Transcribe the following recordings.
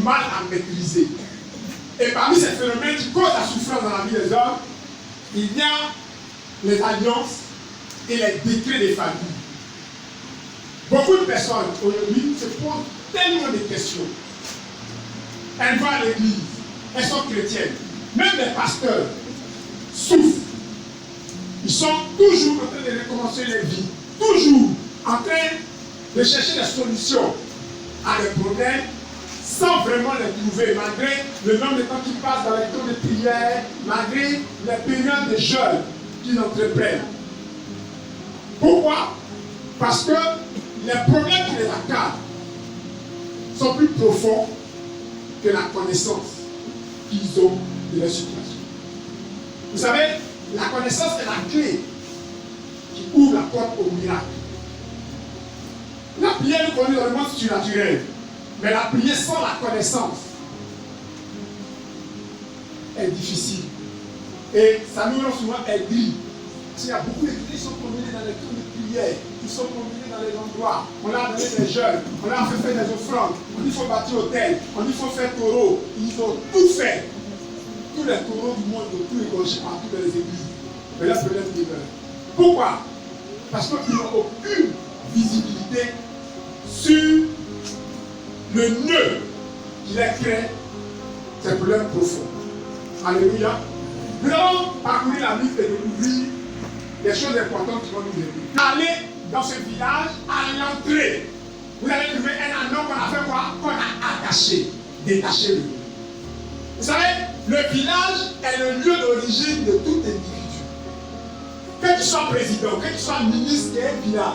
mal à maîtriser. Et parmi ces phénomènes qui causent la souffrance dans la vie des hommes, il y a les alliances et les décrets des familles. Beaucoup de personnes aujourd'hui se posent tellement de questions. Elles vont à l'église, elles sont chrétiennes. Même les pasteurs souffrent. Ils sont toujours en train de recommencer leur vie, toujours en train de chercher des solutions à des problèmes sans vraiment les trouver, malgré le nombre de temps qu'ils passent dans les temps de prière, malgré les périodes de jeûne qu'ils entreprennent. Pourquoi? Parce que les problèmes qui les accablent sont plus profonds que la connaissance qu'ils ont de leur situation. Vous savez, la connaissance est la clé qui ouvre la porte au miracle. La prière nous conduit dans le monde surnaturel, mais la prière sans la connaissance est difficile. Et ça nous rend souvent aigris. Parce qu'il y a beaucoup d'églises qui sont combinés dans les tours de prière, qui sont combinés dans les endroits. On leur a donné des jeunes, on leur a fait faire des offrandes, on dit qu'il faut bâtir hôtel, on dit qu'il faut faire taureau. Ils ont tout fait. Tous les taureaux du monde ont tout égorgé partout dans les églises. Mais là, c'est problème demeure. Pourquoi? Parce qu'ils n'ont aucune visibilité sur le nœud qui les crée ces problèmes profonds. Alléluia. Nous allons parcourir la liste et découvrir des choses importantes qui vont nous aider. Allez dans ce village, à l'entrée, vous allez trouver un anneau qu'on a fait quoi? Qu'on a attaché, détaché le nœud. Vous savez, le village est le lieu d'origine de tout individu. Que tu sois président, que tu sois ministre de un village,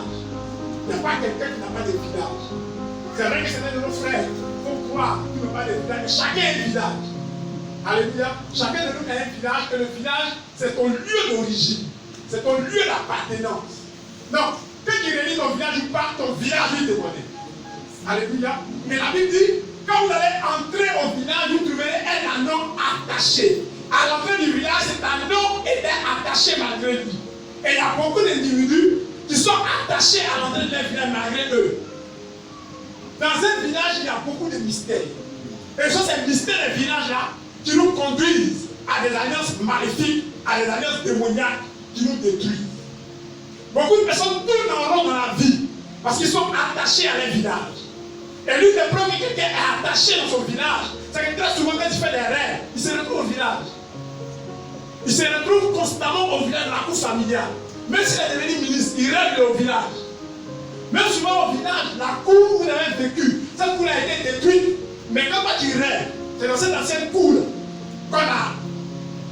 il n'y a pas quelqu'un qui n'a pas de village. C'est vrai que c'est de nos frères. Il faut croire qu'il n'y a pas de village. Chacun est un village. Alléluia. Chacun de nous est un village. Et le village, c'est ton lieu d'origine. C'est ton lieu d'appartenance. Donc, que tu réunis ton village ou pas, ton village, il te connaît. Alléluia. Mais la Bible dit, quand vous allez entrer au village, vous trouverez un anneau attaché. À l'entrée du village, cet anneau était attaché malgré lui. Et il y a beaucoup d'individus qui sont attachés à l'entrée de leur village malgré eux. Dans un village, il y a beaucoup de mystères. Et ce sont ces mystères des villages-là qui nous conduisent à des alliances maléfiques, à des alliances démoniaques qui nous détruisent. Beaucoup de personnes tournent en rond dans la vie parce qu'ils sont attachés à leur village. Et l'une des preuves que quelqu'un est attaché dans son village, c'est que très souvent quand il fait des rêves, il se retrouve au village. Il se retrouve constamment au village, dans la cour familiale. Même s'il est devenu ministre, il rêve au village. Même souvent au village, la cour où vous avez vécu, cette cour a été détruite. Mais quand tu rêves, c'est dans cette ancienne cour qu'on a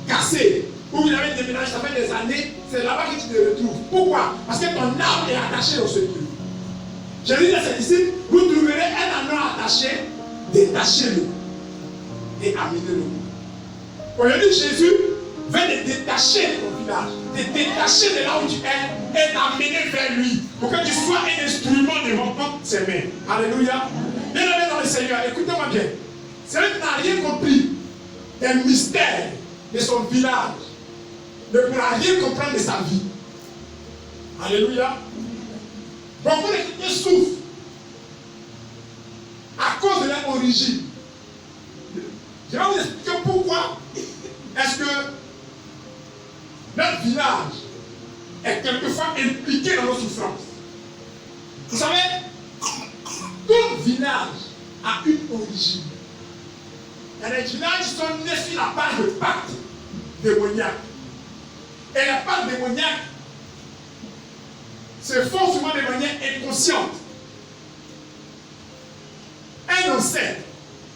cassée, où vous avez déménagé, ça fait des années, c'est là-bas que tu te retrouves. Pourquoi? Parce que ton âme est attachée dans ce lieu. J'ai dit à ses disciples, vous trouverez un anneau attaché, détachez-le et amenez-le. Aujourd'hui, Jésus veut te détacher de ton village, te détacher de là où tu es et t'amener vers lui pour que tu sois un instrument devant ses mains. Alléluia. Bien-aimé dans le Seigneur, écoutez-moi bien. Celui qui n'a rien compris des mystères de son village ne pourra rien comprendre de sa vie. Alléluia. Beaucoup de chrétiens souffrent à cause de leur origine. Je vais vous expliquer pourquoi est-ce que notre village est quelquefois impliqué dans nos souffrances. Vous savez, tout village a une origine. Il y a des villages qui sont nés sur la base de pactes démoniaques. Et les pactes démoniaques se font souvent de manière inconsciente. Un ancêtre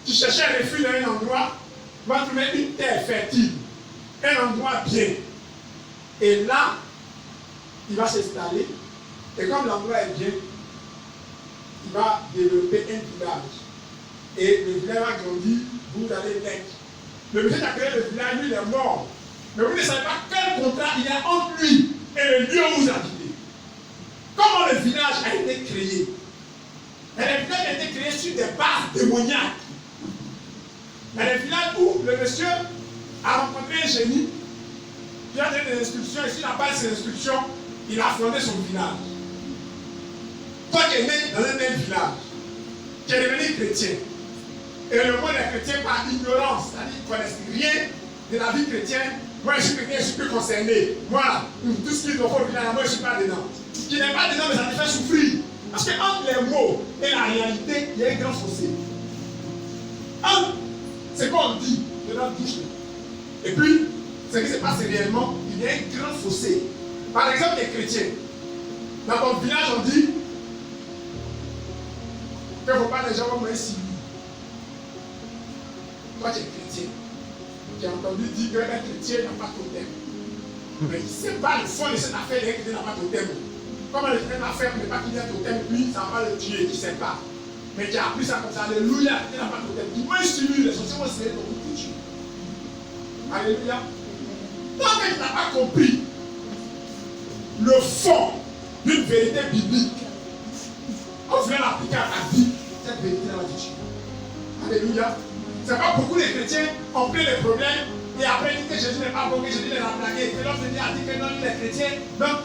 qui cherchait un refuge dans un endroit va trouver une terre fertile, un endroit bien. Et là, il va s'installer. Et comme l'endroit est bien, il va développer un village. Et le village va grandir, vous allez naître. Le monsieur qui a créé le village, lui, il est mort. Mais vous ne savez pas quel contrat il y a entre lui et le lieu où vous habitez. Comment le village a été créé? Et le village a été créé sur des bases démoniaques. Il y a des villages où le monsieur a rencontré un génie, qui a donné des instructions, et sur la base de ces instructions, il a fondé son village. Toi qui es né dans un même village, qui est devenu chrétien, Et le mot des chrétiens par ignorance, c'est-à-dire qu'ils ne connaissent rien de la vie chrétienne. Moi, je suis chrétien, je suis plus concerné. Moi, tout ce qu'ils ont fait au final, moi, je ne suis pas dedans. Qui n'est pas dedans, mais ça te fait souffrir. Parce que entre les mots et la réalité, il y a un grand fossé. Entre ce qu'on dit de notre bouche et puis ce qui se passe réellement, il y a un grand fossé. Par exemple, les chrétiens. Dans ton village, on dit qu'il ne faut pas les gens vont mourir si. Toi, tu es chrétien. Tu as entendu dire qu'un chrétien n'a pas de totem. Mais il ne sait pas le fond de cette affaire, les chrétiens n'ont pas de totem. Comme le chrétien n'a fait, mais pas qu'il y a un totem, puis ça va le tuer, qui ne sait pas. Mais tu as appris ça comme ça, alléluia, il n'a pas de totem. Du moins, si lui, les sorciers vont essayer de te tuer. Alléluia. Tant que tu n'as pas compris le fond d'une vérité biblique, on vient l'appliquer à ta vie, cette vérité va te tuer. Alléluia. C'est pas beaucoup les chrétiens ont pris les problèmes et après ils disent que Jésus n'est pas bon, que Jésus les a plagués. Et l'autre dit que non, il est chrétien, donc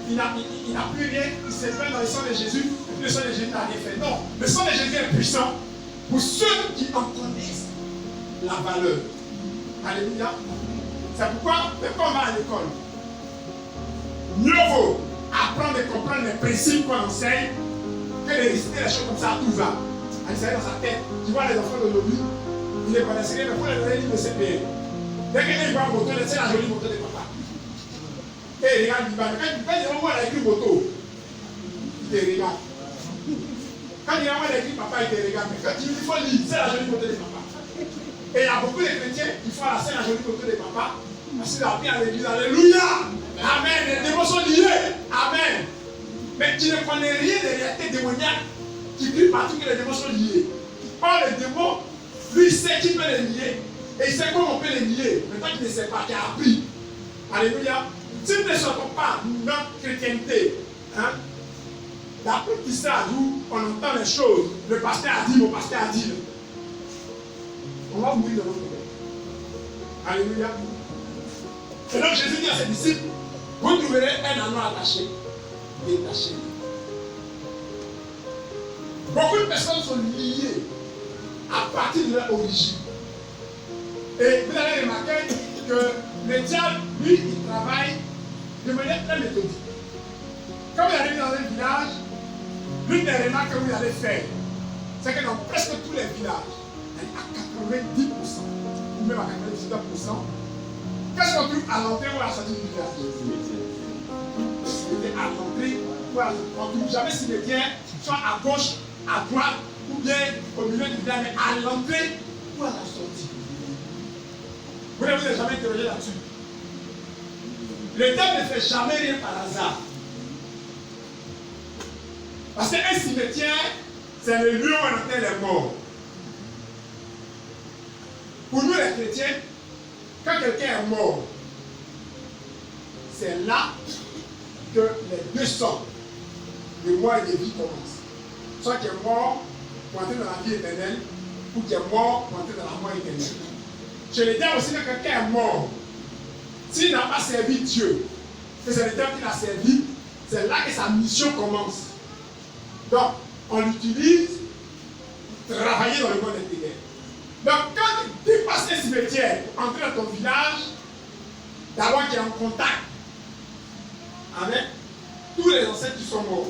il n'a plus rien, il s'est fait dans le sang de Jésus, et puis le sang de Jésus n'a rien fait. Non, le sang de Jésus est puissant pour ceux qui en connaissent la valeur. Alléluia. C'est pourquoi, quand on va à l'école, mieux vaut apprendre et comprendre les principes qu'on enseigne que de réciter les choses comme ça à tout va. À l'essayer dans sa tête. Tu vois les enfants d'aujourd'hui, ils ne connaissent rien, mais pour les donner, ils ne savent rien. Dès qu'ils voient un moto, c'est la jolie moto de papa. Et ils regardent du bas. Quand ils voient écrit moto, ils te regardent. Quand ils voient écrit papa, ils te regardent. Mais quand il faut lire, c'est la jolie moto de papa. Et il y a beaucoup de chrétiens qui font la scène la jolie moto de papa. Parce qu'ils ont appris à l'église. Alléluia. Amen. Les démons sont liés. Amen. Mais tu ne connais rien de réalité démoniaque qui crie partout que les démons sont liés. Or, le démon, lui, sait qu'il peut les lier. Et il sait comment on peut les lier. Mais toi qui ne sais pas, tu as appris. Alléluia. Si nous ne sortons pas notre chrétienté, hein, l'apprentissage où on entend les choses, le pasteur a dit, mon pasteur a dit, on va mourir dans notre corps. Alléluia. Et donc Jésus dit à ses disciples, vous trouverez un anneau attaché, détaché. Beaucoup de personnes sont liées à partir de leur origine. Et vous allez remarquer que le diable, lui, il travaille de manière très méthodique. Quand vous arrivez dans un village, l'une des remarques que vous allez faire, c'est que dans presque tous les villages, à 90%, ou même à 99%, qu'est-ce qu'on trouve à l'entrée ou à la sortie du village? À l'entrée ou à la sortie. On ne trouve jamais cimetière, soit à gauche, à droite, ou bien au milieu du village, mais à l'entrée ou à la sortie. Vous ne vous êtes jamais interrogé là-dessus. Le diable ne fait jamais rien par hasard. Parce qu'un cimetière, c'est le lieu où on enterre les morts. Pour nous les chrétiens, quand quelqu'un est mort, c'est là que les deux sortes de mort et de vie commencent. Soit qui est mort pour entrer dans la vie éternelle, ou qui est mort pour entrer dans la mort éternelle. Je le dis aussi que quelqu'un est mort. S'il n'a pas servi Dieu, que c'est le diable qui l'a servi, c'est là que sa mission commence. Donc, on l'utilise pour travailler dans le monde intérieur. Donc, quand tu dépasses un cimetière pour entrer dans ton village, d'abord tu es en contact avec tous les ancêtres qui sont morts.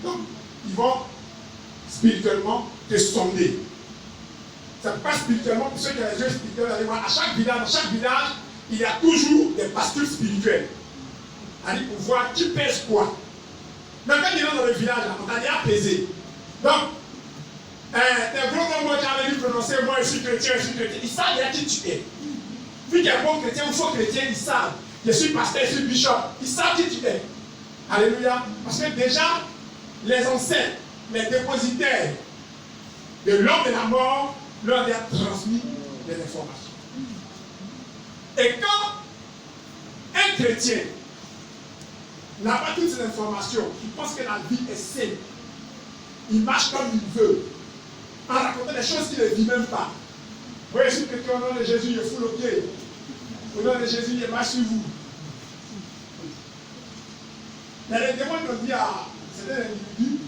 Donc, ils vont spirituellement te sonder. C'est pas spirituellement, pour ceux qui ont les yeux spirituels, allez voir, dans chaque village, il y a toujours des bascules spirituelles. Allez pour voir qui pèse quoi. Donc quand ils rentrent dans le village, on t'a déjà pesé. Donc, tes gros mots qui avaient dû prononcer, moi je suis chrétien, ils savent déjà qui tu es. Vu qu'il y a un bon chrétien ou faux chrétien, ils savent. Je suis pasteur, je suis bishop, ils savent qui tu es. Alléluia. Parce que déjà, les ancêtres, les dépositaires de l'homme de la mort, leur ont transmis des informations. Et quand un chrétien n'a pas toutes ces informations, il pense que la vie est saine, il marche comme il veut, en racontant des choses qu'il ne vit même pas. Vous voyez, si quelqu'un au nom de Jésus, il fout le pied. Au nom de Jésus, il marche sur vous. Mais les démons ont dit à certains individus,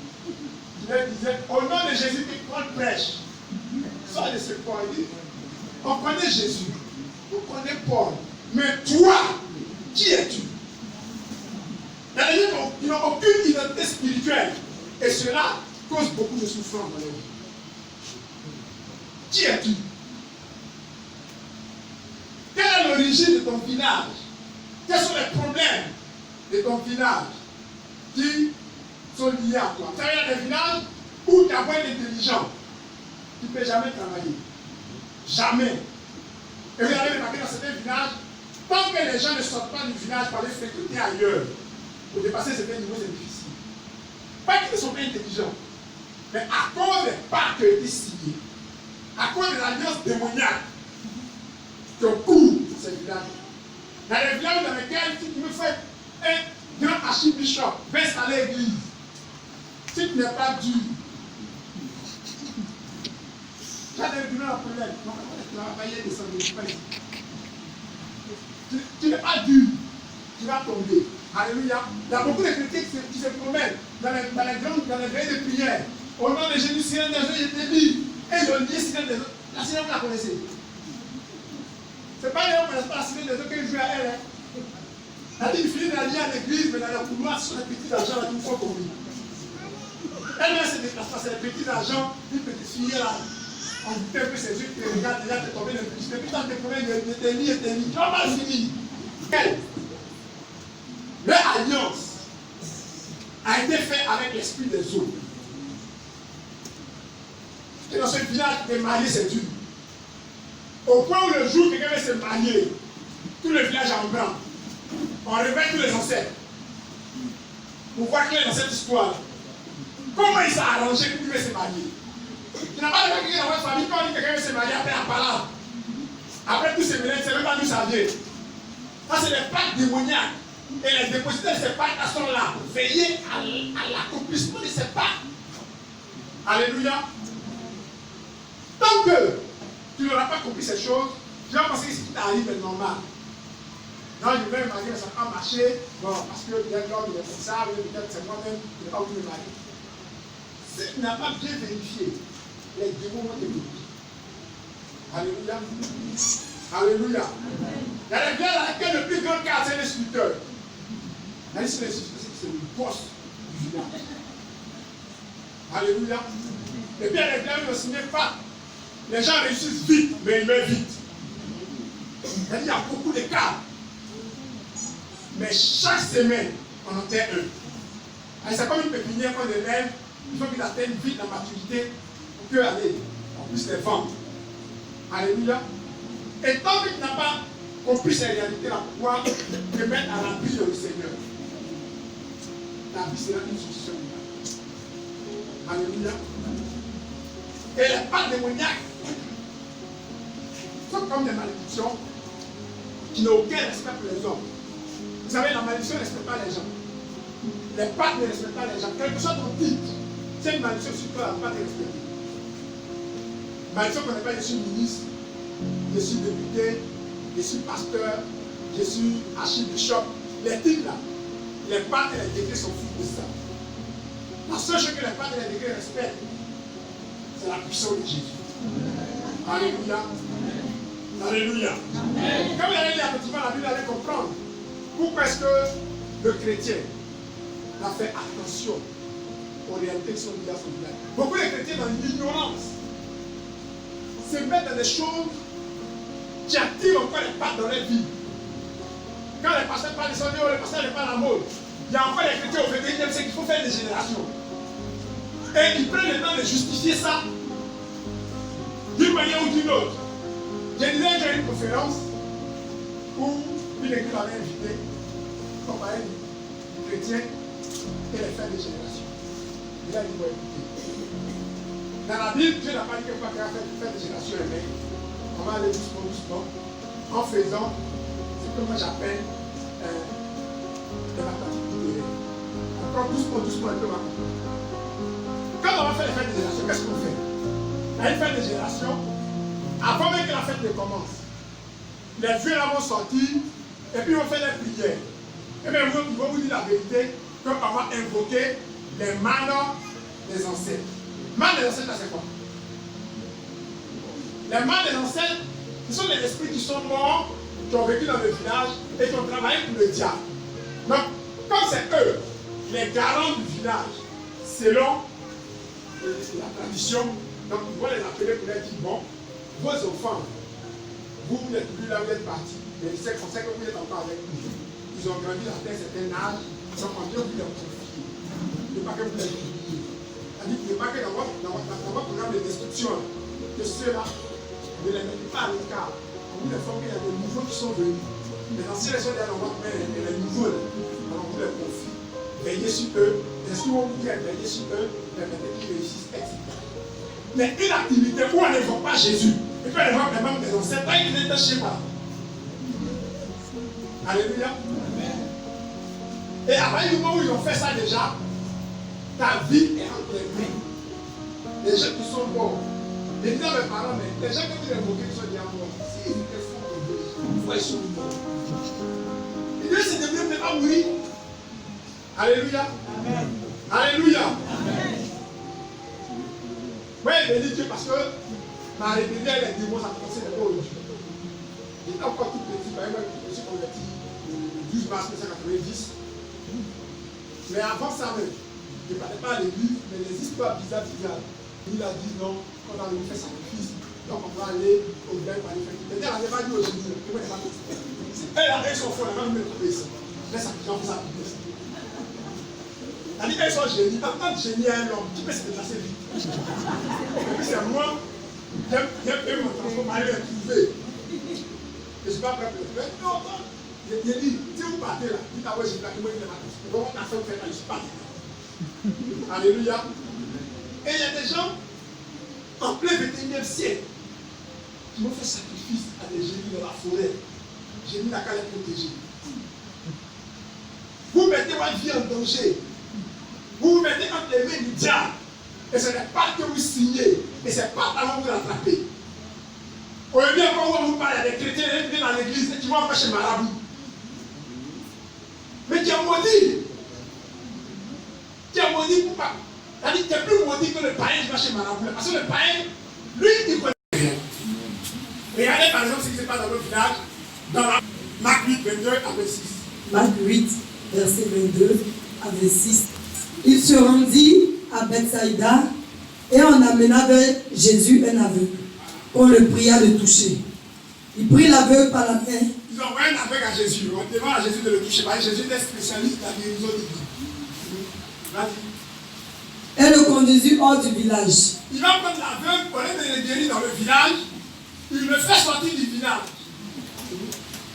qui leur disaient, au nom de Jésus, quand prêche, sort de ce corps. Il dit, on connaît Jésus, on connaît Paul, mais toi, qui es-tu? Il y a des gens qui n'ont aucune identité spirituelle. Et cela cause beaucoup de souffrance dans leur vie. Qui es-tu? Quelle est l'origine de ton village? Quels sont les problèmes de ton village qui sont liés à toi? Vous savez, il y a des villages où tu as beau être intelligent, tu ne peux jamais travailler. Jamais. Et vous allez remarquer dans certains villages, tant que les gens ne sortent pas du village pour aller fréquenter ailleurs, pour dépasser certains niveaux, c'est difficile. Pas qu'ils ne sont pas intelligents, mais à cause des pactes qui ont été signés, à cause des alliances démoniaques qui ont cours ces villages. Dans les villages dans lesquels si tu me fais un grand archibishop, va installer l'église. Si tu n'es pas dur, tu as des problèmes. Non, tu vas payer des sommes. Tu n'es pas dur, tu vas tomber. Alléluia. Il y a beaucoup de chrétiens qui se promènent dans les veilles de prière. Au nom de Jésus, Seigneur des eaux, je te dis. Et ils ont dit Seigneur des eaux. La Seigneur, vous la connaissez. Ce n'est pas les gens qui ne connaissent pas la Seigneur des eaux qu'ils jouent à elle. Elle dit, il finit d'aller à l'église, mais dans le couloir, ce sont les petits argents là qu'il faut tomber. Elle-même se déplace pas, c'est les petits argents, une petite fille là. On dit un peu ses yeux, tu regardes, déjà tu es tombé dans le plus. Depuis tant que tu es tombé de tes lits et tes lits, tu vas mal finir. Leur alliance a été faite avec l'esprit des eaux. Et dans ce village, les mariés, c'est dur. Au point où le jour quelqu'un va se marier, tout le village en blanc. On réveille tous les ancêtres. Pour voir clair dans cette histoire. Comment il s'est arrangé pour qu'il veut se marier? Il n'a pas de quelqu'un dans votre famille, quand on dit que quelqu'un veut se marier, après la parole. Après tous ces mélanges, c'est même pas d'où ça vient. Ça, c'est les pactes démoniaques. Et les dépositaires de ces pactes sont là. Veillez à l'accomplissement de ces pactes. Alléluia. Tant que tu n'auras pas compris ces choses, tu vas penser que ce qui t'arrive est normal. Non, je vais me marier, mais ça n'a pas marché. Bon, parce que peut-être l'homme il est comme ça, peut-être c'est moi-même, je n'ai pas voulu me marier. Si tu n'as pas bien vérifié, les démons vont te bénir. Alléluia. Alléluia. Il y a des biens dans lesquels le plus grand cas, c'est les sculpteurs. La liste des sculpteurs, c'est le boss du village. Alléluia. Et puis il y a des biens où ne signent pas. Les gens réussissent vite, mais ils meurent vite. Il y a beaucoup de cas. Mais chaque semaine, on enterre un. C'est comme une pépinière qu'on élève. Il faut qu'ils atteignent vite la maturité pour qu'on puisse les vendre. Alléluia. Et tant que tu n'as pas compris ces réalités-là, pourquoi te mettre à l'abri de le Seigneur? L'abri sera une solution. Alléluia. Et les pactes démoniaques sont comme des malédictions qui n'ont aucun respect pour les hommes. Vous savez, la malédiction ne respecte pas les gens. Les pactes ne respectent pas les gens. Quel que soit ton titre, c'est une malédiction sur toi, elle ne va pas te respecter. Malédiction qu'on appelle, je suis ministre, je suis député, je suis pasteur, je suis archibishop. Les titres là, les pactes et les décrets sont fous de ça. La seule chose que les pactes et les décrets respectent, c'est la puissance de Jésus. Alléluia. Alléluia. Comme il avait dit effectivement, la Bible allait comprendre pourquoi est-ce que le chrétien a fait attention aux réalités qui sont liées à son village. Beaucoup de chrétiens dans l'ignorance se mettent dans des choses qui attirent encore les pattes dans leur vie. Quand les pasteurs parlent de son Dieu, les pasteurs ne parlent à la mode. Il y a encore des chrétiens au 21e siècle qu'il faut faire des générations. Et ils prennent le temps de justifier ça d'une manière ou d'une autre. Je disais que j'ai une conférence où une église m'avait invité pour parler du chrétien et les frères des générations. Il a dit, bon, écoutez, dans la Bible, Dieu n'a pas dit qu'il faut faire des générations mais on va aller doucement, doucement, en faisant ce que moi j'appelle de la pratique. Encore doucement, doucement, un peu ma compagnie. Quand on va faire les fêtes des générations, qu'est-ce qu'on fait? À une fête des générations, avant même que la fête ne commence, les vieux là vont sortir et puis ils vont faire les prières. Et bien ils vont vous dire la vérité qu'on va invoquer les mâles des ancêtres. Mâles des ancêtres, c'est quoi? Les morts des ancêtres, ce sont les esprits qui sont morts, qui ont vécu dans le village et qui ont travaillé pour le diable. Donc, comme c'est eux, les garants du village, selon la tradition, donc ils vont les appeler pour leur dire, bon, vos enfants, vous n'êtes plus là, vous êtes partis, mais c'est comme ça que vous êtes encore avec nous. Ils ont grandi à un certain âge, donc on vient vous les confier. Ne pas que vous les oubliez. C'est-à-dire, ne pas que dans votre programme de destruction, que ceux-là, ne les mettez pas à l'écart. Vous les formez, il y a des nouveaux qui sont venus. Maintenant, si les sont dans votre main, et les nouveaux, alors vous les confiez. Veillez sur eux. Est-ce qu'ils vont vous dire, veillez sur eux, permettez qu'ils réussissent, etc. Mais une activité où on ne voit pas Jésus, et puis on ne voit les membres des ancêtres, pas qu'ils étaient chez moi. Alléluia. Et à partir du moment où ils ont fait ça déjà, ta vie est entre les mains. Les gens qui sont morts, les gens mes parents, mais les gens que vous évoquez qui sont déjà morts, s'ils étaient forts de Dieu, pourquoi ils sont morts? Et Dieu s'est développé de ne pas mourir. Alléluia. Amen. Alléluia. Amen. Moi, je bénis Dieu parce que ma rébellion et les démons, ça a commencé d'abord aujourd'hui. J'étais encore tout petit, par exemple, je me suis converti le 12 mars 1990. Mais avant ça même, je ne parlais pas à l'église, mais les histoires bizarres. Il a dit non, on va aller faire sacrifice, donc on va aller au village pour aller faire. Mais elle n'avait pas dit aujourd'hui, elle a son fond, elle va nous trouver ça. Laisse ça, j'en fais ça. Elle dit qu'elles sont génies. Quand génie est un homme, tu peux se déplacer vite. Et puis c'est moi, j'aime mon transport pour aller les trouver. Je ne suis pas prêt pour le faire. Non, non. J'ai dit, si vous partez là, dites à moi, j'ai plaqué moi, je ne vais pas faire ça, je suis parti. Alléluia. Et il y a des gens, en plein 21e siècle, qui vont faire sacrifice à des génies dans la forêt. Génies n'a qu'à les protéger. Vous mettez votre vie en danger. Vous vous mettez entre les mains du diable. Et ce n'est pas que vous signez. Et ce n'est pas avant vous l'attraper. Au lieu quand vous parlez à des chrétiens, ils viennent dans l'église et qui vont faire chez Marabout. Mais tu as maudit. Tu as maudit pour pas. C'est-à-dire que tu es plus maudit que le païen qui va chez Marabout. Parce que le païen, lui, il connaît rien. Regardez par exemple ce qui se passe dans notre village, dans la Marc 8, 22 à 26. Marc 8, verset 22 à 26. Il se rendit à Bethsaïda et on amena vers Jésus un aveugle. On le pria de toucher. Il prit l'aveugle par la main. Ils ont envoyé un aveugle à Jésus. On demande à Jésus de le toucher. Parce que Jésus est spécialiste de la guérison des vies. Elle le conduisit hors du village. Il va prendre l'aveugle, au lieu de le guérir dans le village, il le fait sortir du village.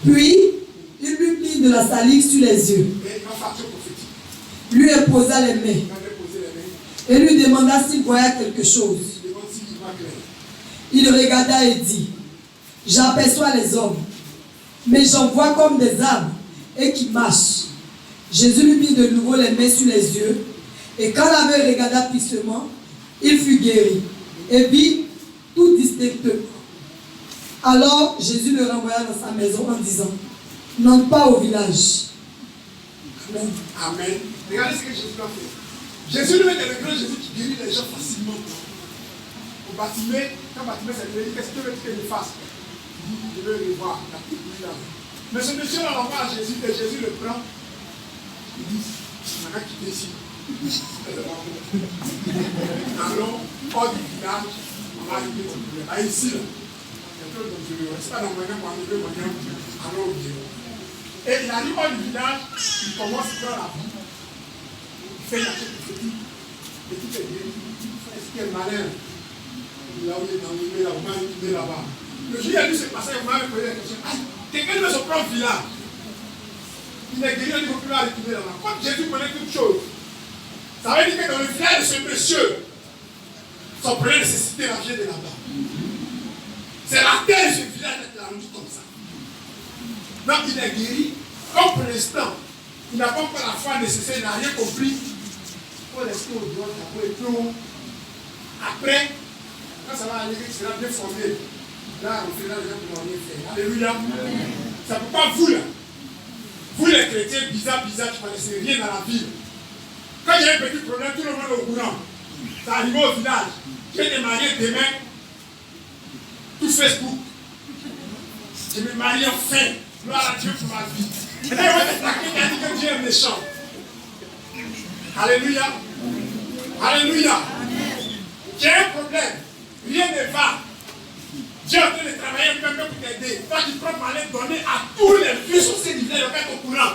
Puis, il lui mit de la salive sur les yeux. Et il va partir prophétique. Lui imposa les mains. Et lui demanda s'il voyait quelque chose. Il regarda et dit, j'aperçois les hommes, mais j'en vois comme des arbres et qui marchent. Jésus lui mit de nouveau les mains sur les yeux, et quand l'aveugle regarda fixement, il fut guéri, et vit tout distinctement. Alors Jésus le renvoya dans sa maison en disant, n'entre pas au village. Amen. Amen. Regardez ce que Jésus a fait. Jésus lui est le grand Jésus qui guérit les gens facilement. Au Bartimée, quand Bartimée s'est guéri, qu'est-ce que tu veux que je fasse? Il dit, je veux le voir. Mais ce monsieur l'envoie à Jésus et Jésus le prend. Il dit, on a quitté ici. Allons hors du village, on va arriver au problème. Ah, ici, là. C'est pas dans le moyen pour enlever le moyen. Allons au bureau. Et il arrive hors du village, il commence à faire la vie. Il fait la chose prophétique. Et tout est bien. Est-ce qu'il est malin? Là où il est enlevé, là, on m'a enlevé là-bas. Le jour où il a vu ce passage, on m'a posé la question. Ah, quelqu'un de son propre village. Il est guéri, il ne faut plus aller retrouver là-bas. Comme Jésus connaît toutes choses, ça veut dire que dans le village de ce monsieur, son problème nécessité la vie de là-bas. C'est la terre de ce village qui l'a rendu comme ça. Donc il est guéri, comme pour l'instant, il n'a pas encore la foi nécessaire, il n'a rien compris. Il faut rester au dehors, il faut après, quand ça va aller, il sera bien formé. Là, on fait là, les gens ne vont rien faire. Alléluia. C'est pourquoi vous là, vous les chrétiens bizarres, qui ne connaissez rien dans la ville. Quand j'ai un petit problème, tout le monde est au courant. Ça arrive au village. J'ai des mariés demain. tout Facebook. Je me marie enfin. Gloire à Dieu pour ma vie. Et là, il va t'attaquer, il a dit que Dieu est méchant. Alléluia. Alléluia. J'ai un problème. Rien ne va. Dieu est en train de travailler un peu pour t'aider. Toi, tu prends par les donner à tous les vieux sur ces niveaux, le mettre au courant.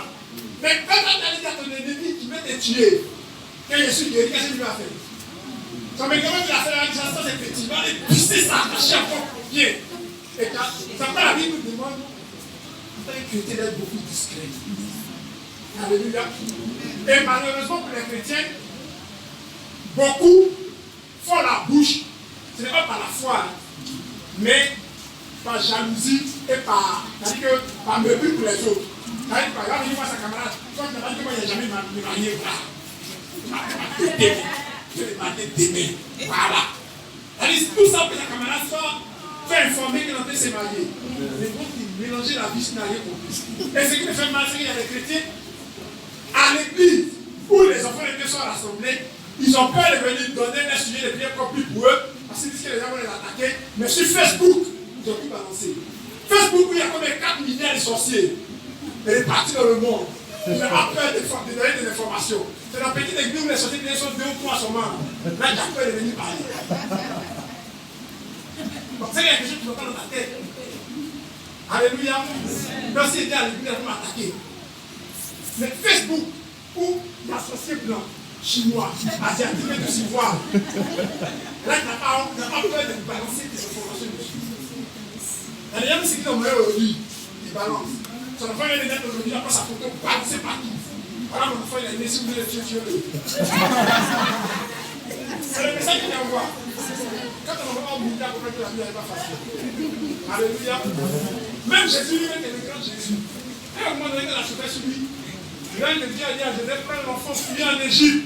Mais quand tu as dit à ton ennemi qui veut te tuer, quand je suis guéri, qu'est-ce que tu vas faire? Son médicament qu'il a fait la distance, c'est petit. Il va aller pisser ça, attacher encore au pied. Et ça fait la vie nous demande une chrétien d'être beaucoup discret. Alléluia. Et malheureusement pour les chrétiens, beaucoup font la bouche. Ce n'est pas par la foi, mais par jalousie et par mépris pour les autres. Par exemple, il va venir voir sa camarade. Toi, tu n'as pas dit que moi, il n'y a jamais me marié. Je vais marier d'aimer. Voilà. C'est tout ça pour que sa camarade soit informé qu'elle est en train de se marier. Mais bon, mélanger la vie, n'a rien compris. Et ce qui me fait mal, c'est qu'il y a des chrétiens à l'église où les enfants de Dieu sont rassemblés. Ils ont peur de venir donner un sujet de prière compris pour eux parce qu'ils disent que les gens vont les attaquer. Mais sur Facebook, ils ont tout balancé. Facebook, où il y a comme 4 milliards de sorciers répartis dans le monde. Ils n'ont pas peur de donner des informations. C'est la petite église où les sorciers sont 2 ou 3 seulement. Là, il y a peur de venir parler. Donc, c'est quelque chose qui ne va pas dans ta tête. Alléluia. Donc, si était à l'église, elle va m'attaquer. Mais Facebook, où il y a sorciers blancs, chinois, asiatiques et tout voir. Là, tu n'as pas peur de balancer des informations dessus. Il y a des gens qui sont aujourd'hui, ils balancent. Son enfant vient de naître aujourd'hui, après sa photo, balancé partout. Voilà, mon enfant, il est né, si vous voulez le tuer, tuez-le. C'est le message qu'il envoie. Quand on va mourir, on comprend que la vie n'est pas facile. Alléluia. Même Jésus lui-même est le grand Jésus. Et au moment donné, il a sauvé sur lui. L'ange de Dieu a dit à Joseph, prends l'enfant, fuis en Égypte.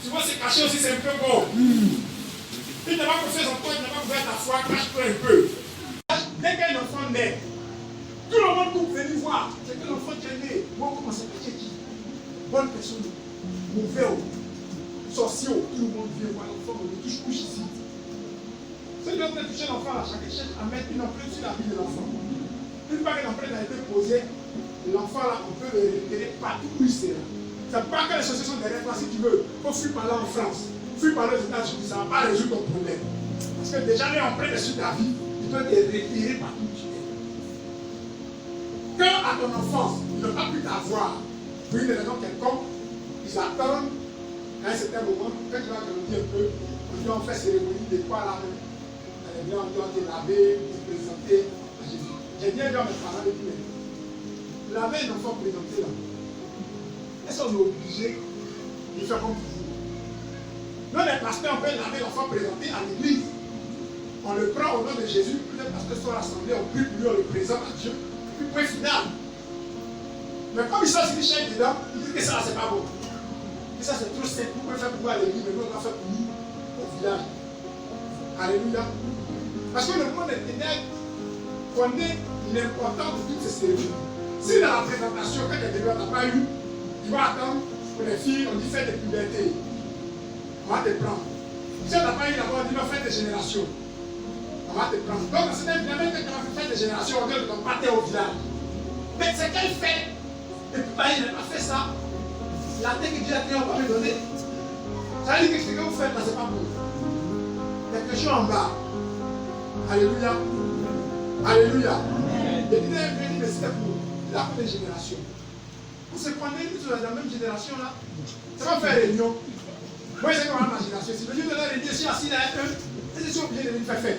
Tu vois, c'est caché aussi, c'est un peu bon. Il n'a pas confiance en toi, il n'a pas confiance en ta foi, cache-toi un peu. Dès qu'un enfant naît, tout le monde peut venir voir. C'est que l'enfant qui est né. Moi, comment ça fait qui? Bonne personne, mauvais, sorcier, tout le monde vient voir l'enfant, on le touche couche ici. Ceux qui ont touché l'enfant, là, chaque cherche à mettre une empreinte sur la vie de l'enfant. Une fois que l'empreinte a été posée, l'enfant là, on peut le récupérer partout où il sera. Ça ne veut pas que les sociétés sont derrière toi si tu veux. Il faut fuir par là en France, fuir par là aux États-Unis, ça ne va pas résoudre ton problème. Parce que déjà les empreintes sur ta vie, ils doivent te récupérer partout où tu es. Quand à ton enfance, ils n'ont pas pu t'avoir pour une raison quelconque, ils attendent à un certain moment, quand tu vas grandir un peu, on dit on fait cérémonie de quoi là, on doit te laver, te présenter à Jésus. J'ai bien dit à mes parents de dire, laver un enfant présenté là, est-ce qu'on est obligé de faire comme vous? Nous les pasteurs, on peut laver l'enfant présenté à l'église. On le prend au nom de Jésus, puis les pasteurs sont rassemblés, on prie pour lui, on le présente à Dieu, puis point final. Mais comme ils sont assis chers dedans, ils disent que ça c'est pas bon. Et ça c'est trop simple, vous pouvez faire pour vous à l'église, mais nous on va faire pour nous au village. Alléluia. Parce que le monde est ténèbres connaît l'importance de toutes ces cérémonies. Si dans la présentation, quand il y a des gens n'a pas eu, tu vas attendre pour les filles, on dit fais des pubertés. On va te prendre. Si on n'a pas eu d'abord, on dit non, fais des générations. On va te prendre. Donc, c'est un bien que tu vas faire des générations, on dit de ton pâté au village. Mais c'est qu'elle fait. Et puis, il n'a pas fait ça. La tête que Dieu a créée, on va me donner. Ça veut dire que ce que vous faites là, c'est pas bon. Il y a quelque chose en bas. Alléluia. Alléluia. Et puis, il a dit, mais c'était pour la première génération. Vous se prenez tous dans la même génération là. Ça va faire réunion. Moi, je sais qu'on a ma génération. Si le Dieu de la réunion, je suis assis là, je suis obligé de venir faire faire.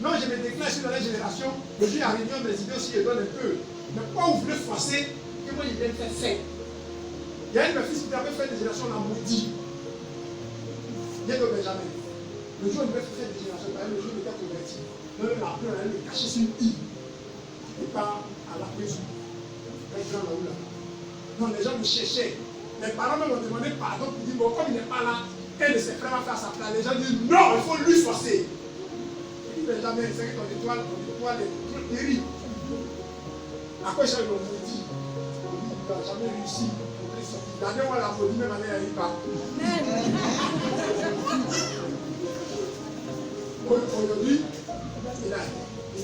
Non, je me déclare, je suis dans la génération. Le jour à réunion, mes idées aussi, je donne un peu. Mais pourquoi vous voulez forcer que moi, je vienne faire faire? Il y a une de mes fils qui avait fait des générations la maudit. Bien de Benjamin. Le jour où il devait faire des générations, le jour où il était converti. Donc, la pleure, elle le cachait sur une île. Et pas à la prison. Non, les gens me cherchaient. Mes parents m'ont demandé pardon pour dire, bon, comme il n'est pas là, un de ses frères va faire sa place. Les gens disent, non, il faut lui forcer. Je dis, mais jamais, c'est que ton étoile est trop terrible. À quoi j'ai le maudit? Il n'a jamais réussi. La dernière fois, la maudit, même année, elle n'y pas. Aujourd'hui, il a eu il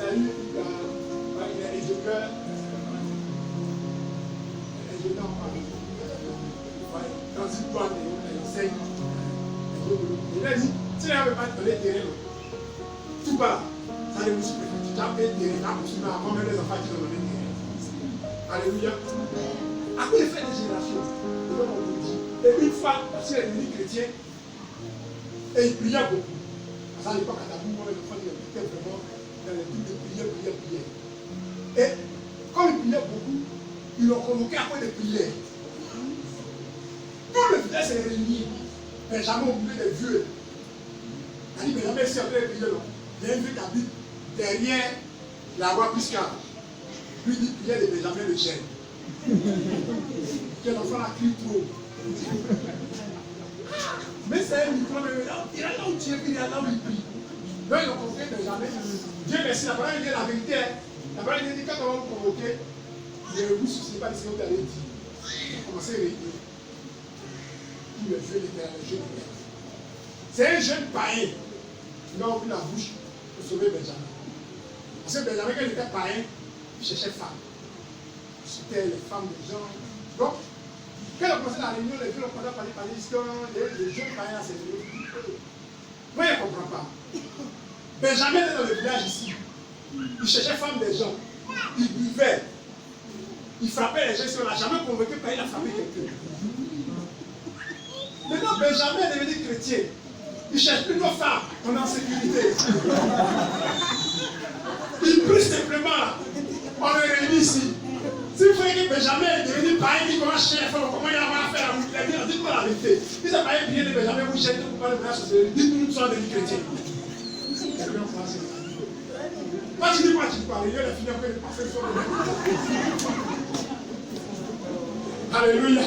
est ingénieur dans une boîte, il enseigne. Il a dit, si il n'avait pas donné de terrain, tout bas, ça ne vous suffit pas. Tu as payé de terrain, tu as avant même les enfants qui ont donné de terrain. Alléluia. À quoi il fait des générations, et une fois, parce qu'il est devenu chrétien, et il priait beaucoup. Parce qu'à l'époque, à Tabou, les enfants étaient vraiment dans les trucs de prière. Et comme il priait beaucoup, ils l'ont convoqué après de prière. Tout le village s'est réuni. Mais jamais oublié des vieux. Il a dit, mais jamais si on peut prier, non. Il y a un vieux qui habite derrière la voie Pisca. Lui dit, prière de Benjamin le Gêne. Quel enfant a crié trop. Mais c'est un micro, il est là où tu es, il est là où il prie. Donc ils ont convoqué Benjamin. Dieu merci, la parole dit la vérité. La parole dit, quand on va vous convoquer, ne vous souciez pas de ce que vous allez dire. Commencez à réunir. Tout le jeu était le jeu de guerre. C'est un jeune païen qui a ouvert la bouche pour sauver Benjamin. Parce que Benjamin, quand il était païen, il cherchait femme. C'était les femmes des gens. Donc, quand on a commencé la réunion, les vieux ont commencé à parler d'histoire, les jeunes païens, c'est venu. Moi, je ne comprends pas. Benjamin était dans le village ici. Il cherchait femme des gens. Il buvait. Il frappait les gens. Si on n'a jamais convoqué, il a frappé quelqu'un. Maintenant, Benjamin est devenu chrétien. Il cherche plus nos femmes. On est en sécurité. Il prie simplement. On le réunit ici. Si vous voyez que Benjamin est devenu païen, il commence à chercher, comment il va faire? Dites-moi la vérité. Si c'est païen prier de Benjamin, vous cherchez pour parler de la société. Dites-nous que nous sommes devenus chrétiens. Quand tu dis quoi, tu dis quoi? Il y a la finir après le passé sur le même. Alléluia.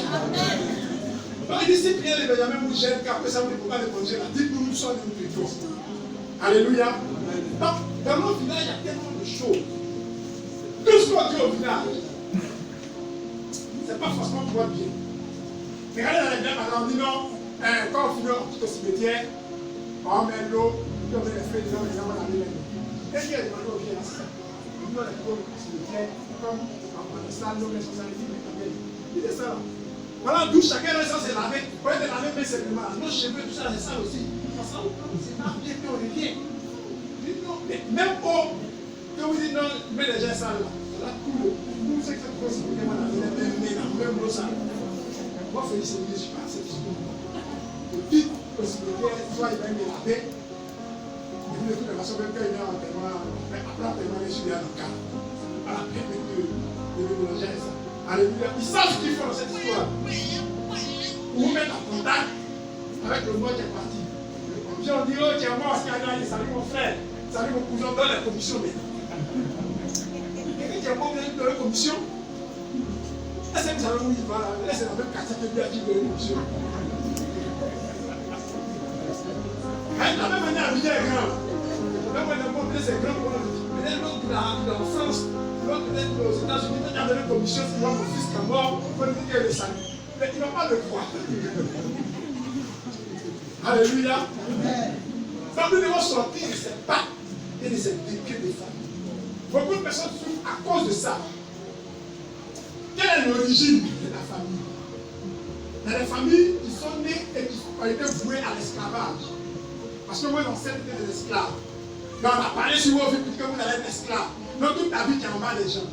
Donc il dit si prier de Benjamin vous gêne, qu'après ça vous ne pouvez pas répondre là. Dites-nous nous sommes devenus chrétiens. Alléluia. Donc dans notre village, il y a tellement de choses. Tout ce qu'on dit au village, c'est pas forcément pour moi bien. Regardez dans les villages, par exemple, on dit non, quand on finit au cimetière, on met l'eau, puis on met les feuilles, on va laver les mains. Qu'est-ce qu'il y a demandé au village? On doit aller au cimetière, comme on installe nos responsabilités, il est ça là. Voilà d'où chacun reste se laver. Pour être lavé, mais simplement, nos cheveux, tout ça, c'est ça aussi. C'est pas bien, puis on revient. Mais même au, que vous dites non, mais les gens ça là. Là, cool. Nous, c'est que ça peut se faire, on a même l'eau ça. Moi, féliciter, je suis pas assez dispo. Le vite possibilité, soit il va me laver. Et puis, de toute façon, même quand il vient en témoin, mais après, en témoin, je suis dans le cas. Voilà, permet de mélanger ça. Alléluia. Ils savent ce qu'ils font dans cette histoire. Pour vous mettre en contact avec le mort qui est parti. Puis on dit, oh, tu es mort, salut mon frère, salut mon cousin, donne la commission maintenant. Quelqu'un qui est mort, vient donner la commission. Est-ce que vous savez où il va là? C'est la même quartier que lui a dit de la commission. La même manière, Abidjan est grand. La même manière, peut-être c'est grand pour nous. Peut-être l'autre en France. Peut-être aux États-Unis, quand il y a donné une commission, si mon fils qui est mort, il faut lui dire qu'il est le salut. Mais il ne va pas le croire. Alléluia. Donc nous devons sortir de ces pactes et de ces décrets de famille. Beaucoup de personnes souffrent à cause de ça. Quelle est l'origine de la famille? Il y a des familles qui sont nées et qui ont été vouées à l'esclavage. Parce que moi, l'ancêtre était des esclaves. Mais on a parlé sur vos vies que vous allez être esclaves. Donc toute ta vie, tu es en bas des gens.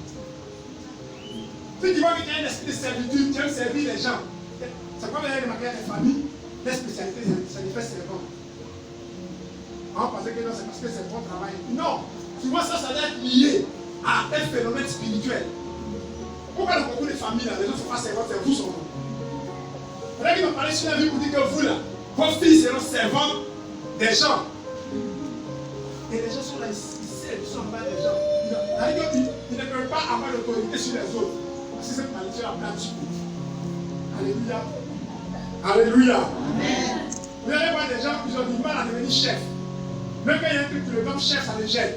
Si tu vois que tu as un esprit de servitude, tu aimes servir les gens. C'est pas venir de marquer les familles, les spécialités, ça les fait servant. On pensait que non, c'est parce que c'est bon travail. Non, tu vois ça doit être lié à un phénomène spirituel. Pourquoi dans beaucoup de familles, là, les gens ne sont pas servants, c'est vous son nom. Là, il va parler sur la vie pour dire que vous, là, vos filles seront servants des gens. Et les gens sont là, ils sont en bas des gens. Ils ne peuvent pas avoir l'autorité sur les autres. Parce que cette maladie a plein de choses. Alléluia. Alléluia. Amen. Vous allez voir des gens qui ont du mal à devenir chef. Même quand il y a un truc que le nom chef, ça les gêne.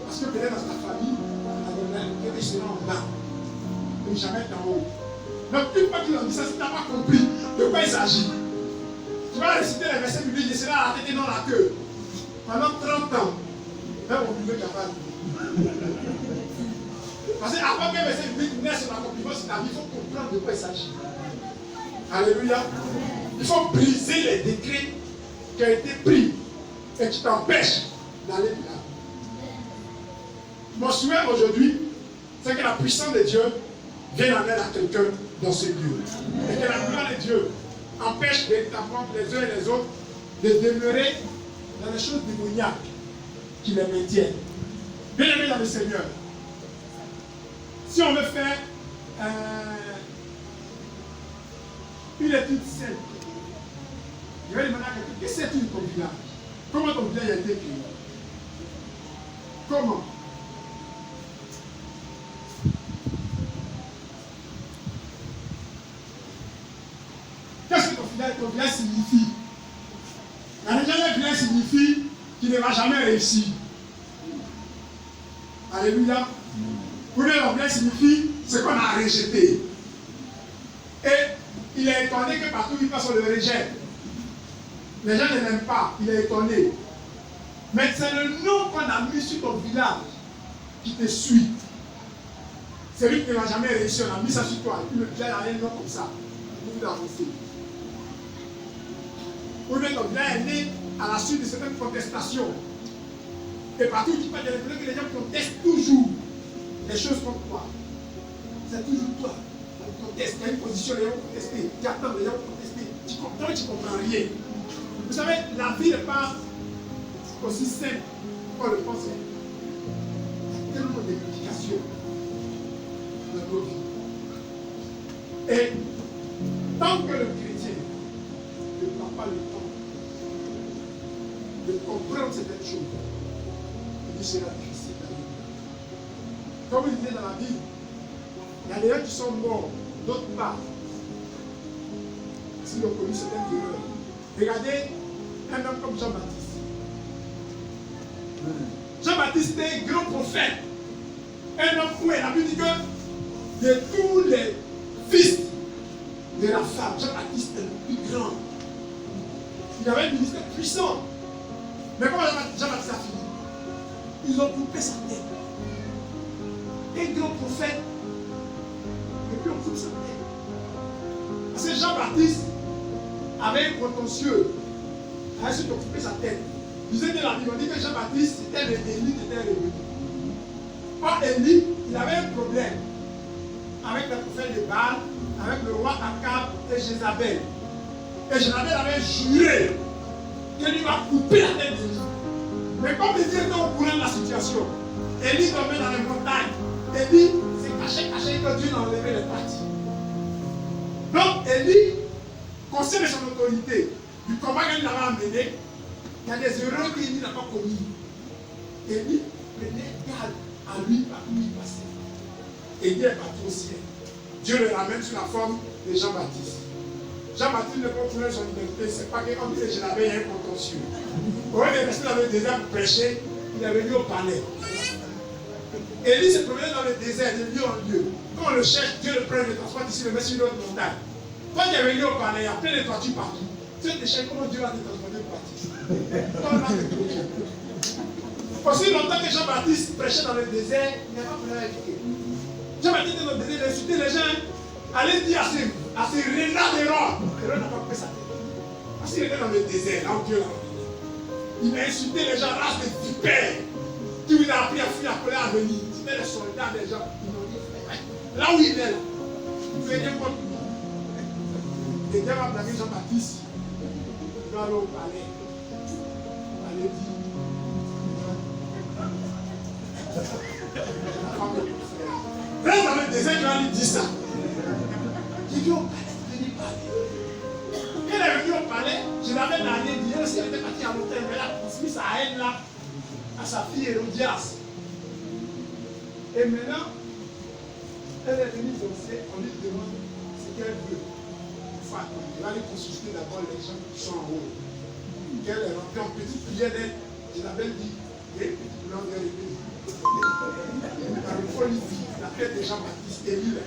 Parce que peut-être dans ta famille, ils seront en bas. Mais jamais en haut. Donc une fois qu'ils ont dit ça, si tu n'as pas compris de quoi il s'agit, tu vas réciter les versets bibliques, il sera à la tête et non à la queue. pendant 30 ans, même au milieu capable. Parce qu'avant que verset 8 naisse son accomplissement sur ta vie, il faut comprendre de quoi il s'agit. Alléluia. Il faut briser les décrets qui ont été pris et qui t'empêchent d'aller là. Mon souhait aujourd'hui, c'est que la puissance de Dieu vienne en aide à quelqu'un dans ce lieu. Et que la gloire de Dieu empêche véritablement les uns et les autres de demeurer dans les choses démoniaques qui les maintiennent. Bien aimé dans le Seigneur, si on veut faire une étude simple, je vais demander à quelqu'un, qu'est-ce que c'est une ton village? Comment ton village a été créé? Comment? Qu'est-ce que ton village signifie? Un village signifie qu'il ne va jamais réussir. Alléluia. Ou bien ton village signifie ce qu'on a rejeté. Et il est étonné que partout où il passe, on le rejette. Les gens ne l'aiment pas, il est étonné. Mais c'est le nom qu'on a mis sur ton village qui te suit. Celui qui ne va jamais réussir, on a mis ça sur toi. Et puis le village a un nom comme ça. Vous d'avancer. Ou bien ton village est né à la suite de certaines contestations. Et partout où tu passes, il y a que les gens contestent toujours les choses contre toi. C'est toujours toi. On conteste, il y a une position, les gens vont contester. Tu attends, les gens vont contester. Tu comprends, tu ne comprends rien. Vous savez, la vie n'est pas aussi simple qu'on le pense. Il y a tellement de complications dans nos vies. Et tant que le chrétien ne prend pas le temps de comprendre certaines choses, il sera difficile dans la vie. Comme il disait dans la Bible, il y a des gens qui sont morts, d'autres pas. S'ils ont connu certaines erreurs. Regardez un homme comme Jean-Baptiste. Jean-Baptiste était un grand prophète. Un homme fou. Et la Bible dit que de tous les fils de la femme, Jean-Baptiste est le plus grand. Il avait un ministère puissant. Mais comment Jean-Baptiste a fini? Ils ont coupé sa tête. Un grand prophète. Et puis on coupe sa tête. Parce que Jean-Baptiste avait un contentieux. A essayé de couper sa tête. Il disait de la Bible, on dit que Jean-Baptiste, c'était Élie qui était revenu. Or, Élie, il avait un problème avec le prophète de Baal, avec le roi Akab et Jézabel. Et Jézabel avait juré qu'il lui va couper la tête d'Élie. Mais comme il était au courant de la situation, Élie dormait dans les montagnes. Élie s'est caché que Dieu n'a enlevé les parties. Donc, Élie, conscient de son autorité, du combat qu'il avait amené, il y a des erreurs qu'Élie n'a pas commises. Élie prenait garde à lui par où il passait. Élie est parti au ciel. Dieu le ramène sous la forme de Jean-Baptiste. Jean-Baptiste ne peut pas trouver son identité, c'est pas que comme il est Jézabel, il y a un contentieux. Au lieu de rester dans le désert pour prêcher, il est venu au palais. Élie se promenait dans le désert, de lieu en lieu. Quand on le cherche, Dieu le prend, le transporte ici, le met sur une autre montagne. Quand il est venu au palais, il y a plein de toitures partout. Tu te cherches comment Dieu va te transporter partout. Comment va te trouver. Aussi longtemps que Jean-Baptiste prêchait dans le désert, il n'y a pas problème avec lui. Jean-Baptiste était dans le désert, il insultait les gens. Allez dire à ces renards d'Hérode. Hérode n'a pas coupé sa tête. Parce qu'il était dans le désert, là où Dieu l'a envoyé. Il a insulté les gens, race de vipères, qui vous a appris à fuir la colère à venir. C'était les soldats des gens. Ils m'ont dit, là où il est là, vous venez contre lui. Et Dieu va blâmer Jean-Baptiste. Il va aller au palais. Allez dire. Reste dans le désert, tu vas lui dire ça. Il dit au palais, venez parler. Quand elle est venue au palais, je l'avais allé dire, elle était partie à l'hôtel, mais elle a transmis sa haine là à sa fille Hérodias. Et maintenant, elle est venue danser, on lui demande ce qu'elle veut. Enfin, il va aller consulter d'abord les gens qui sont en haut. Qu'elle est rentrée en petite prière d'aide, je l'avais dit, et petite blanc vers l'église. Dans le folie, la tête de Jean-Baptiste Élie,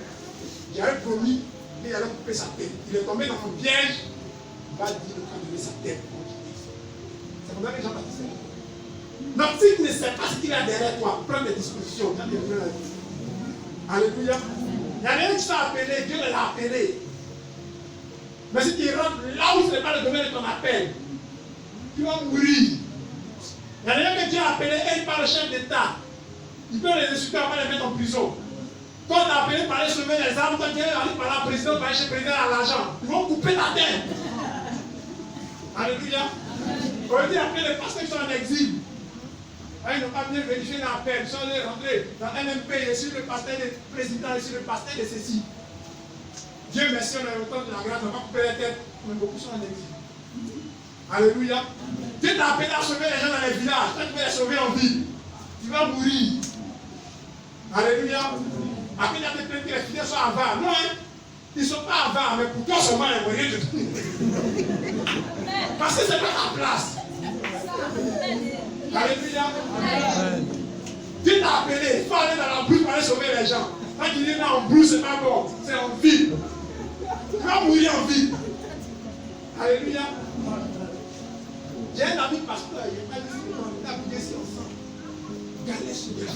j'avais promis qu'il allait couper sa tête. Il est tombé dans mon piège, il va dire de donner sa tête. C'est comme ça que Jean-Baptiste est. Donc si tu ne sais pas ce qu'il y a derrière toi, prends des dispositions. Alléluia. Il y en a un qui sont appelés, Dieu les a appelés. Mais si tu rentres là où ce n'est pas le domaine de ton appel, tu vas mourir. Il y en a un que Dieu a appelé, et par le chef d'État. Il peut les insulter, on va les mettre en prison. Quand on a appelé par aller sauver les armes, quand tu es allé par la présidente, par aller chez le président à l'argent, ils vont couper ta tête. Alléluia. On dit appeler les pasteurs qui sont en exil. Ils n'ont pas bien vérifié l'appel. Ils sont allés rentrer dans NMP, je suis le pasteur des présidents, je suis le pasteur de ceci. Dieu merci, on a le temps de la grâce, on va couper la tête, mais beaucoup sont en exil. Alléluia. Dieu t'a appelé à sauver les gens dans les villages. Toi, tu veux les sauver en ville. Tu vas mourir. Alléluia. Après, il y a des plaintes que les fidèles sont avares. Non, hein? Ils ne sont pas avares, mais pour toi seulement, ils ne vont rien de tout. Parce que ce n'est pas ta place. Alléluia. Dieu t'a appelé. Il faut aller dans la brousse pour aller sauver les gens. Quand tu dis là en brousse, ce n'est pas bon. C'est en ville. Tu vas mourir en ville. Alléluia. J'ai un ami pasteur, il n'est pas dit on est habillé ici ensemble. Regardez ce gars.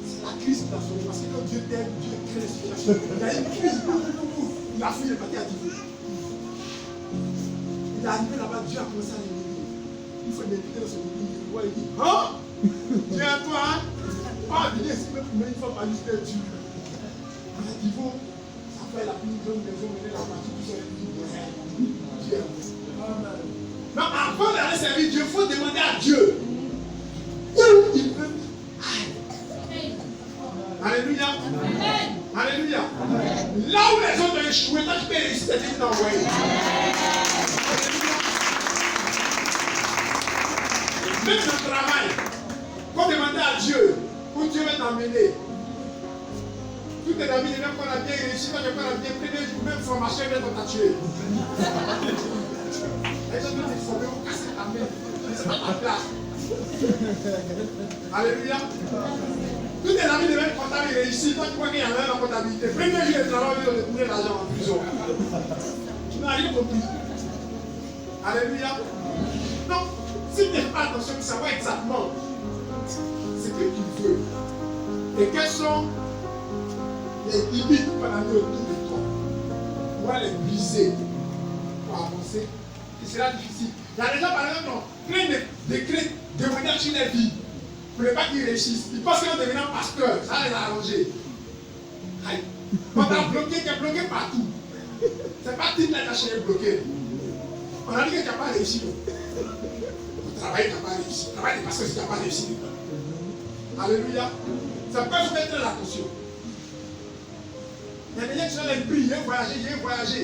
C'est la crise qui l'a sauvé. Parce que quand Dieu t'aime, Dieu crée les situations. Il y a une crise partout. Il a fui le parti à Dieu. Il est arrivé là-bas, Dieu a commencé à l'éliminer. Il faut l'éliminer dans son église. Il voit, il dit, hein? Dieu à toi, hein? Pas venir ici, mais une fois par juste Dieu. On a dit, bon, ça fait la pluie, une maison, on est la partie, tout ça, Dieu. Non, avant d'aller servir Dieu, il faut demander à Dieu où il veut. Alléluia. Alléluia. Là où les autres ont échoué, toi tu peux réussir, c'est Dieu qui t'a envoyé. Même dans le travail, il faut demander à Dieu où Dieu va t'emmener. Tous tes amis, même quand on a bien réussi, quand on a bien pris, même formation, ils viennent t'atuer. Les gens doivent te former, on casse ta main. C'est pas ta place. Alléluia. Tous tes amis deviennent comptables et réussissent. Toi, tu crois qu'il y en a un en comptabilité. Premier jour de travail, ils vont découvrir l'argent en prison. Tu n'as rien compris. Alléluia. Donc, si tu n'es pas attention, tu savoir exactement ce que tu veux et quelles sont les limites qu'on a mis autour de toi. On va les briser pour avancer. Et c'est là difficile. Il y a des gens, par exemple, qui ont plein de décrets de manière sur leur vie pour ne pas qu'ils réussissent. Ils pensent qu'en devenant pasteur, ça va les arranger. On t'a bloqué, tu es bloqué partout. C'est pas type là qui est bloqué. On a dit que tu n'as pas réussi. Ton travail, tu n'as pas réussi. Le travail des pasteurs, tu n'as pas réussi. Alléluia. Ça peut vous mettre l'attention. Il y a des gens qui sont là, ils prient, j'ai voyagé.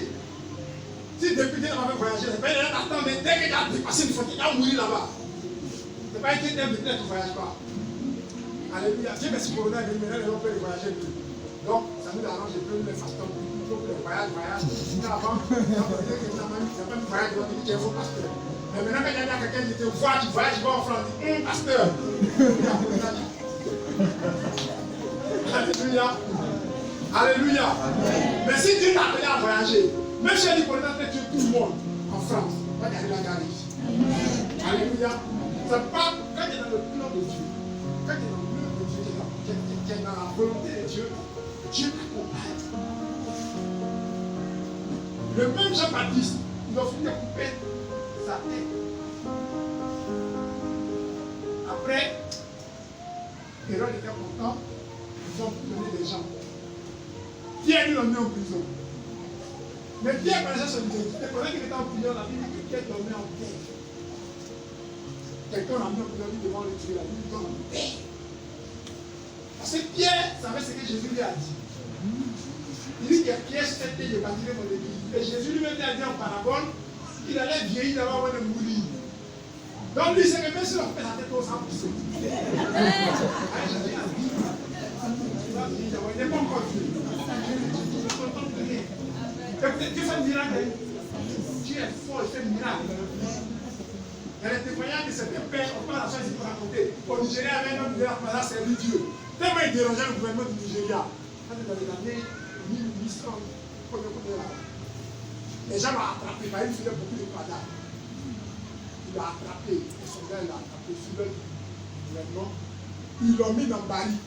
Si le député n'a pas fait voyager, c'est pas une attendre, mais dès qu'il a dépassé une fois, il va mourir là-bas. C'est pas une thème de tête, tu ne voyages pas. Alléluia. Dieu merci pour nous, maintenant les gens peuvent voyager plus. Donc, ça nous arrange de plus les fastons, plutôt que les voyages. Avant, il n'y a pas de voyage, on dit qu'il est faux pasteur. Mais maintenant, quand il y a quelqu'un qui te voit, tu voyages, tu vas en France, tu dis, pasteur. Alléluia. Alléluia. Mais si Dieu t'a appelé à voyager, même si elle dit qu'on est en train de tuer tout le monde en France, va garder la garde ici. Alléluia. C'est pas quand tu es dans le plan de Dieu, quand tu es dans le plan de Dieu, tu es dans la volonté de Dieu, Dieu t'accompagne. Le même Jean-Baptiste, il a fini de couper sa tête. Après, Hérode était content, ils ont donné des gens. Pierre, lui, l'a mis en prison. Mais Pierre connaissait son identité. Pendant qu'il était en prison, la Bible dit que Pierre dormait en paix. Quelqu'un l'a mis en prison, devant le tuer, la Bible dit en paix. Parce que Pierre savait ce que Jésus lui a dit. Il dit que Pierre s'était de bâtir mon église. Et Jésus lui-même a dit en parabole qu'il allait vieillir d'abord avant de mourir. Donc lui, c'est que même si on fait la tête au 100%. Il n'est pas encore Dieu. Dieu fait un miracle. Dieu est fort, il fait un miracle. Il y a des témoignages de certains pères, on parle de ça, ils vont raconter. Au Nigeria, il y avait un homme qui a servi Dieu. Tellement il dérangeait le gouvernement du Nigeria. Dans les années 1800, les gens l'ont attrapé, il faisait beaucoup de padans. Il l'a attrapé. Et son gars l'a attrapé sur le gouvernement. Ils l'ont mis dans le baril.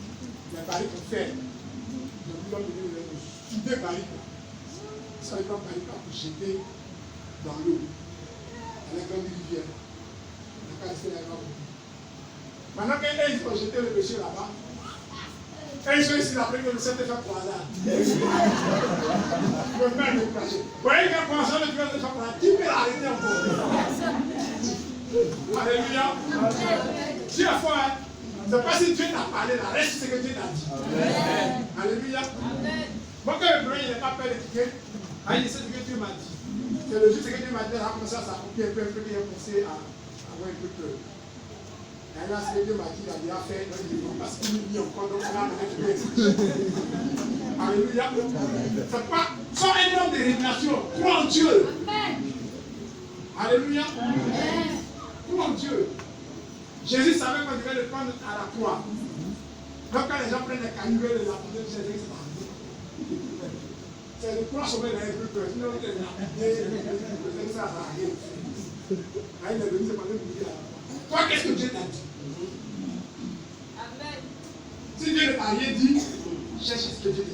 Les barils en fer. Ils l'ont mis sur des barils. Ils sont allés dans le baril pour jeter dans l'eau. À la grande rivière. La case de la grande rivière. Maintenant qu'ils ont jeté le monsieur là-bas, et ils sont ici après que le Saint-Esprit fait croisade. Le père me crache. Vous voyez qu'il y a croisade, le père de faire croisade. Qui peut l'arrêter encore? Alléluia. Dieu est fort. Hein? C'est pas si Dieu t'a parlé, là, reste ce que Dieu t'a dit. Alléluia. Moi, quand le premier, il n'a pas peur de quitter, il sait ce que Dieu m'a dit. C'est le juste ce que Dieu m'a dit, il a commencé à s'accomplir un peu, qu'il a commencé à avoir un peu peur. Et là, ce que Dieu m'a dit, il a déjà fait, parce qu'il m'y mis encore, donc on a amené tout. Alléluia. C'est pas, sans un homme de révélation, crois en Dieu. Alléluia. Crois en Dieu. Jésus savait qu'on devait le prendre à la croix. Donc quand les gens prennent les cailloux et les lapider, Jésus c'est pas. C'est le croix sauver les peu. Sinon, il est lapidé, ça n'a rien fait. Là, il est venu se demander de mourir à la croix. Toi, qu'est-ce que Dieu t'a dit? Amen. Si Dieu ne t'a rien dit, cherche ce que Dieu